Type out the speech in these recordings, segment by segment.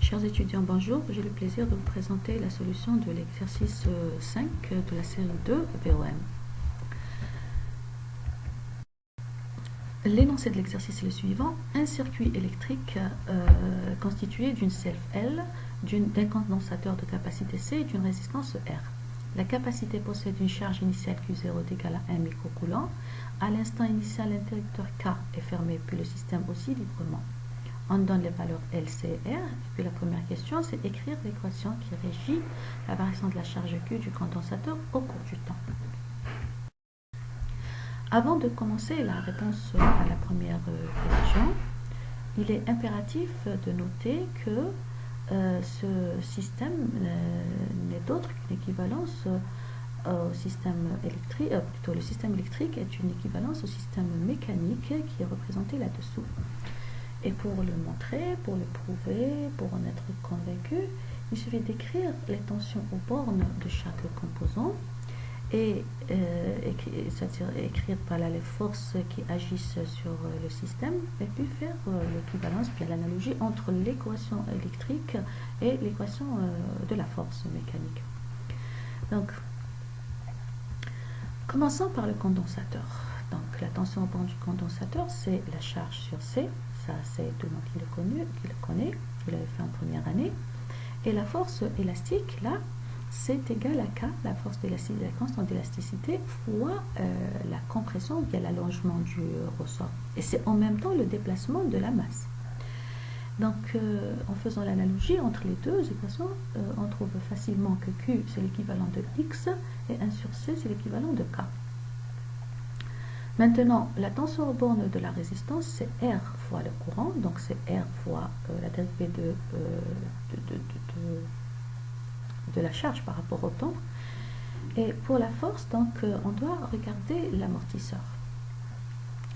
Chers étudiants, bonjour. J'ai le plaisir de vous présenter la solution de l'exercice 5 de la série 2 VOM. L'énoncé de l'exercice est le suivant. Un circuit électrique constitué d'une self L, d'un condensateur de capacité C et d'une résistance R. La capacité possède une charge initiale Q0 est égale à 1 microcoulomb. À l'instant initial, l'interrupteur K est fermé, puis le système aussi librement. On donne les valeurs L, C et R. Et puis la première question, c'est écrire l'équation qui régit la variation de la charge Q du condensateur au cours du temps. Avant de commencer la réponse à la première question, il est impératif de noter que ce système n'est autre qu'une équivalence au système électrique, plutôt le système électrique est une équivalence au système mécanique qui est représenté là-dessous. Et pour le montrer, pour le prouver, pour en être convaincu, il suffit d'écrire les tensions aux bornes de chaque composant et c'est-à-dire écrire par là les forces qui agissent sur le système et puis faire l'équivalence, bien l'analogie entre l'équation électrique et l'équation de la force mécanique. Donc, commençons par le condensateur. Donc, la tension aux bornes du condensateur, c'est la charge sur C. Ça, c'est tout le monde qui le connaît, vous l'avez fait en première année. Et la force élastique, là, c'est égal à K, la force d'élasticité, la constante d'élasticité, fois la compression via l'allongement du ressort. Et c'est en même temps le déplacement de la masse. Donc, en faisant l'analogie entre les deux équations, on trouve facilement que Q, c'est l'équivalent de X, et 1 sur C, c'est l'équivalent de K. Maintenant, la tension aux bornes de la résistance, c'est R fois le courant, donc c'est R fois la dérivée de la charge par rapport au temps. Et pour la force, donc, on doit regarder l'amortisseur.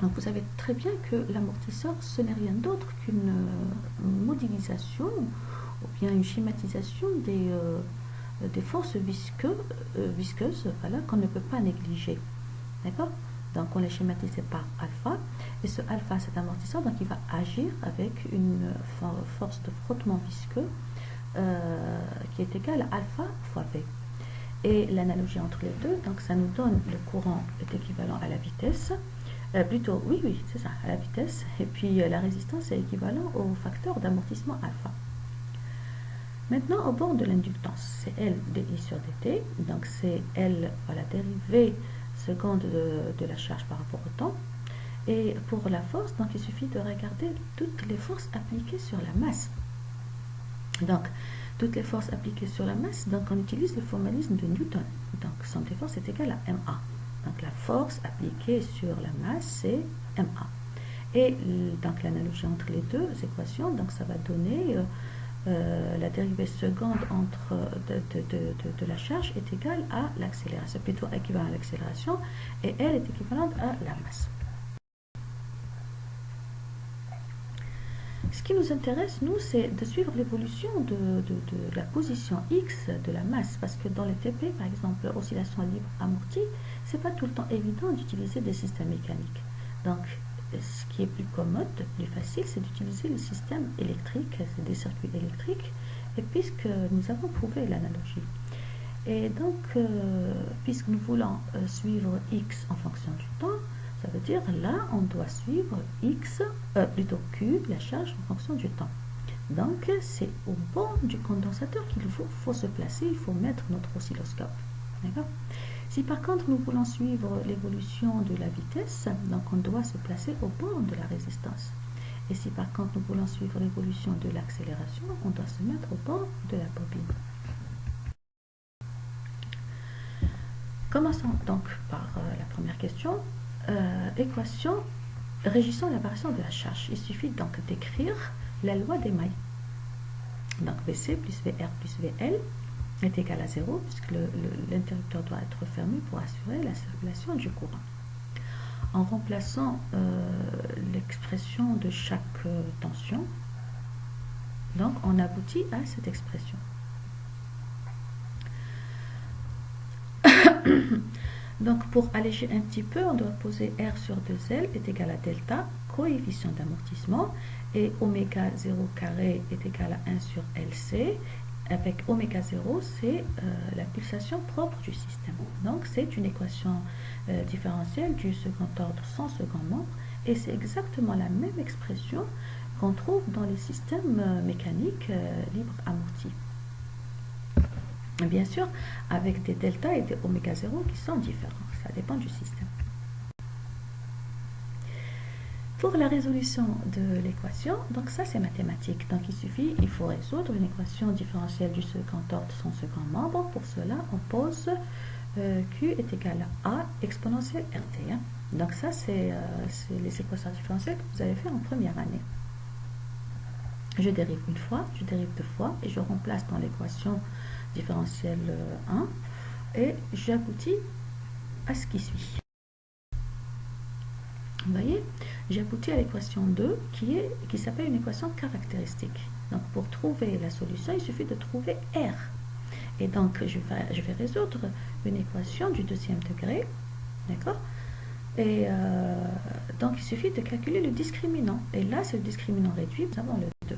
Donc, vous savez très bien que l'amortisseur, ce n'est rien d'autre qu'une modélisation ou bien une schématisation des forces visqueuses voilà, qu'on ne peut pas négliger. D'accord ? Donc, on les schématise par alpha. Et ce alpha, cet amortisseur, donc il va agir avec une force de frottement visqueux qui est égale à alpha fois V. Et l'analogie entre les deux, donc ça nous donne le courant est équivalent à la vitesse. Plutôt, oui, c'est ça, à la vitesse. Et puis la résistance est équivalent au facteur d'amortissement alpha. Maintenant, au bord de l'inductance, c'est L dI sur dt. Donc, c'est L à la dérivée seconde de la charge par rapport au temps. Et pour la force, donc il suffit de regarder toutes les forces appliquées sur la masse. Donc, toutes les forces appliquées sur la masse, donc on utilise le formalisme de Newton. Donc, somme des forces est égale à MA. Donc, la force appliquée sur la masse, c'est MA. Et donc, l'analogie entre les deux équations, donc ça va donner la dérivée seconde de la charge est égale à l'accélération, plutôt équivalent à l'accélération, et elle est équivalente à la masse. Ce qui nous intéresse, nous, c'est de suivre l'évolution de la position X de la masse, parce que dans les TP, par exemple, oscillation libre amortie, c'est pas tout le temps évident d'utiliser des systèmes mécaniques. Donc, ce qui est plus commode, plus facile, c'est d'utiliser le système électrique, c'est des circuits électriques, et puisque nous avons prouvé l'analogie. Et donc, puisque nous voulons suivre X en fonction du temps, ça veut dire là, on doit suivre X, plutôt Q, la charge en fonction du temps. Donc, c'est au bord du condensateur qu'il faut se placer, il faut mettre notre oscilloscope. D'accord ? Si par contre nous voulons suivre l'évolution de la vitesse, donc on doit se placer au bord de la résistance. Et si par contre nous voulons suivre l'évolution de l'accélération, on doit se mettre au bord de la bobine. Commençons donc par la première question. Équation régissant la variation de la charge. Il suffit donc d'écrire la loi des mailles. Donc VC plus VR plus VL est égal à 0 puisque l'interrupteur doit être fermé pour assurer la circulation du courant. En remplaçant l'expression de chaque tension, donc on aboutit à cette expression. Donc pour alléger un petit peu, on doit poser R sur 2L est égal à delta, coefficient d'amortissement, et oméga 0 carré est égal à 1 sur LC, avec oméga 0, c'est la pulsation propre du système. Donc c'est une équation différentielle du second ordre sans second membre, et c'est exactement la même expression qu'on trouve dans les systèmes mécaniques libres amortis. Bien sûr, avec des delta et des oméga 0 qui sont différents. Ça dépend du système. Pour la résolution de l'équation, donc ça c'est mathématique. Donc il faut résoudre une équation différentielle du second ordre sans second membre. Pour cela, on pose Q est égal à A exponentielle RT. Donc ça c'est les équations différentielles que vous avez fait en première année. Je dérive une fois, je dérive deux fois et je remplace dans l'équation différentielle 1 et j'aboutis à ce qui suit. Vous voyez, j'aboutis à l'équation 2 qui s'appelle une équation caractéristique. Donc pour trouver la solution, il suffit de trouver R. Et donc je vais résoudre une équation du deuxième degré, d'accord? Et donc il suffit de calculer le discriminant. Et là c'est le discriminant réduit, nous avons le 2.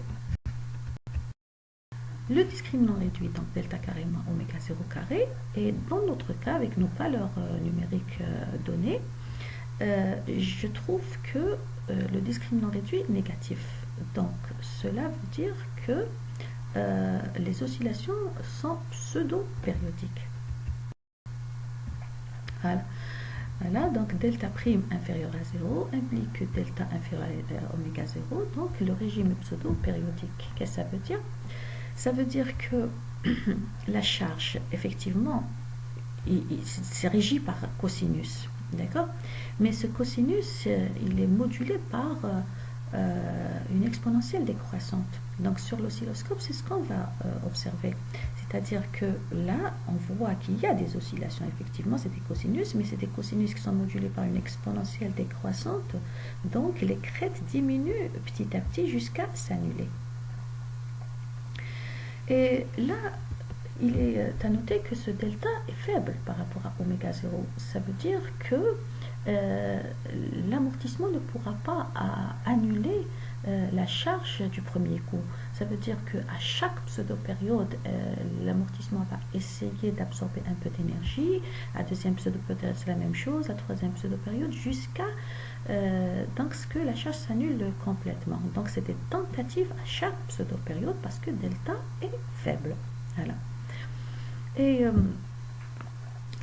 Le discriminant réduit, donc delta carré moins oméga 0 carré, et dans notre cas, avec nos valeurs numériques données, je trouve que le discriminant réduit est négatif. Donc cela veut dire que les oscillations sont pseudo-périodiques. Voilà, donc delta prime inférieur à 0 implique que delta inférieur à oméga 0, donc le régime est pseudo-périodique. Qu'est-ce que ça veut dire? Ça veut dire que la charge, effectivement, c'est régi par cosinus, d'accord? Mais ce cosinus, il est modulé par une exponentielle décroissante. Donc sur l'oscilloscope, c'est ce qu'on va observer. C'est-à-dire que là, on voit qu'il y a des oscillations, effectivement, c'est des cosinus, mais c'est des cosinus qui sont modulés par une exponentielle décroissante. Donc les crêtes diminuent petit à petit jusqu'à s'annuler. Et là, il est à noter que ce delta est faible par rapport à oméga 0. Ça veut dire que l'amortissement ne pourra pas annuler la charge du premier coup. Ça veut dire qu'à chaque pseudo-période, l'amortissement va essayer d'absorber un peu d'énergie. À deuxième pseudo-période, c'est la même chose. À troisième pseudo-période, jusqu'à ce que la charge s'annule complètement. Donc c'est des tentatives à chaque pseudo-période parce que delta est faible. Voilà. Et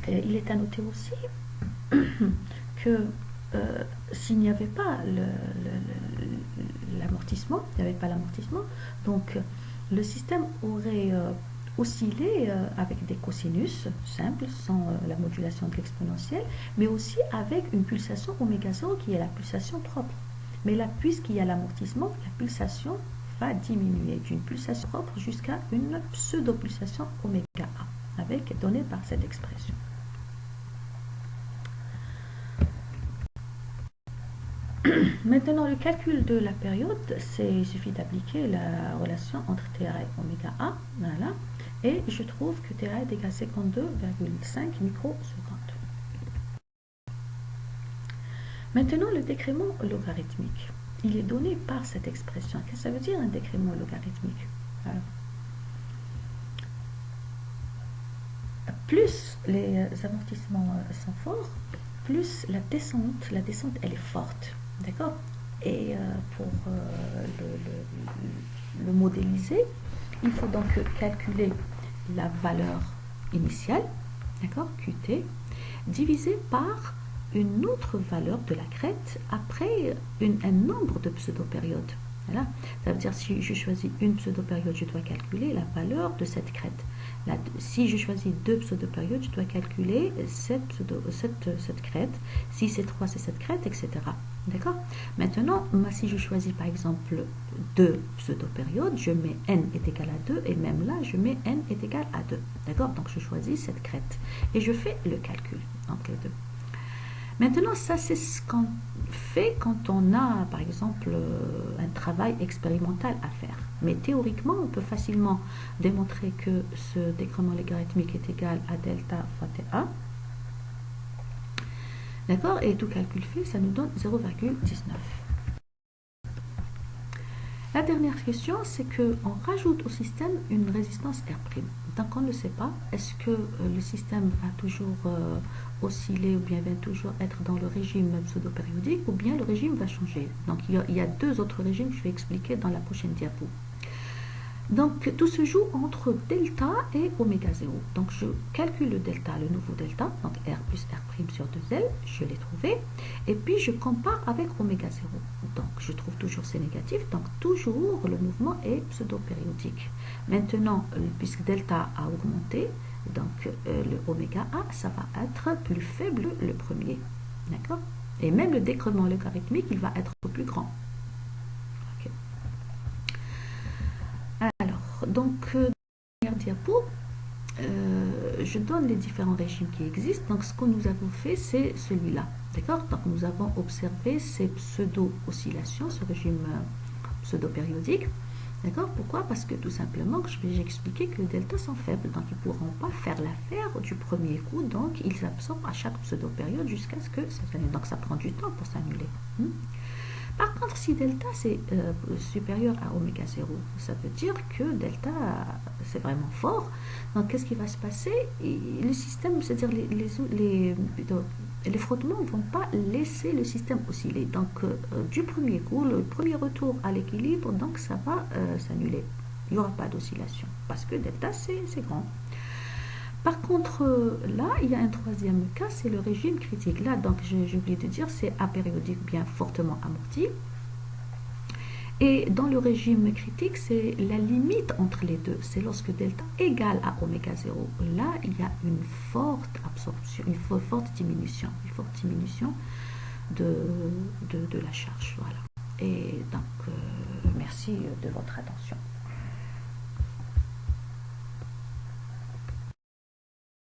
il est à noter aussi que s'il n'y avait pas l'amortissement, donc le système aurait oscillé avec des cosinus simples, sans la modulation de l'exponentielle, mais aussi avec une pulsation oméga 0 qui est la pulsation propre. Mais là, puisqu'il y a l'amortissement, la pulsation va diminuer d'une pulsation propre jusqu'à une pseudo-pulsation oméga A, donnée par cette expression. Maintenant, le calcul de la période, il suffit d'appliquer la relation entre TA et oméga A, voilà, et je trouve que TA est égal à 52,5 microsecondes. Maintenant, le décrément logarithmique, il est donné par cette expression. Qu'est-ce que ça veut dire un décrément logarithmique? Alors, plus les amortissements sont forts, plus la descente elle est forte. D'accord? Et pour le modéliser, il faut donc calculer la valeur initiale, d'accord, QT, divisée par une autre valeur de la crête après un nombre de pseudo-périodes. Voilà. Ça veut dire si je choisis une pseudo-période, je dois calculer la valeur de cette crête. Si je choisis deux pseudo-périodes, je dois calculer cette crête. Si c'est 3, c'est cette crête, etc. D'accord? Maintenant, si je choisis par exemple deux pseudo-périodes, je mets n est égal à 2 et même là, je mets n est égal à 2. D'accord? Donc je choisis cette crête et je fais le calcul entre les deux. Maintenant, ça c'est ce qu'on fait quand on a par exemple un travail expérimental à faire. Mais théoriquement, on peut facilement démontrer que ce décrément logarithmique est égal à delta fois TA. D'accord? Et tout calcul fait, ça nous donne 0,19. La dernière question, c'est qu'on rajoute au système une résistance R'. Donc on ne le sait pas. Est-ce que le système va toujours osciller ou bien va toujours être dans le régime pseudo-périodique ou bien le régime va changer? Donc il y a deux autres régimes que je vais expliquer dans la prochaine diapo. Donc tout se joue entre delta et oméga 0. Donc je calcule le delta, le nouveau delta, donc R plus R' sur 2L, je l'ai trouvé. Et puis je compare avec oméga 0. Donc je trouve toujours c'est négatif, donc toujours le mouvement est pseudo-périodique. Maintenant, puisque delta a augmenté, donc le oméga A, ça va être plus faible le premier. D'accord? Et même le décrement logarithmique, il va être plus grand. Okay. Alors, donc, dernière diapo, je donne les différents régimes qui existent. Donc, ce que nous avons fait, c'est celui-là. D'accord? Donc, nous avons observé ces pseudo-oscillations, ce régime pseudo-périodique. D'accord? Pourquoi? Parce que tout simplement, j'ai expliqué que les deltas sont faibles, donc ils ne pourront pas faire l'affaire du premier coup, donc ils absorbent à chaque pseudo-période jusqu'à ce que ça s'annule. Donc, ça prend du temps pour s'annuler. Par contre, si delta c'est supérieur à oméga 0, ça veut dire que delta c'est vraiment fort. Donc qu'est-ce qui va se passer? Le système, c'est-à-dire les frottements ne vont pas laisser le système osciller. Donc du premier coup, le premier retour à l'équilibre, donc ça va s'annuler. Il n'y aura pas d'oscillation parce que delta c'est grand. Par contre, là, il y a un troisième cas, c'est le régime critique. Là, donc, j'ai oublié de dire, c'est apériodique bien fortement amorti. Et dans le régime critique, c'est la limite entre les deux. C'est lorsque delta égale à oméga 0. Là, il y a une forte absorption, une forte diminution de la charge. Voilà. Et donc, merci de votre attention.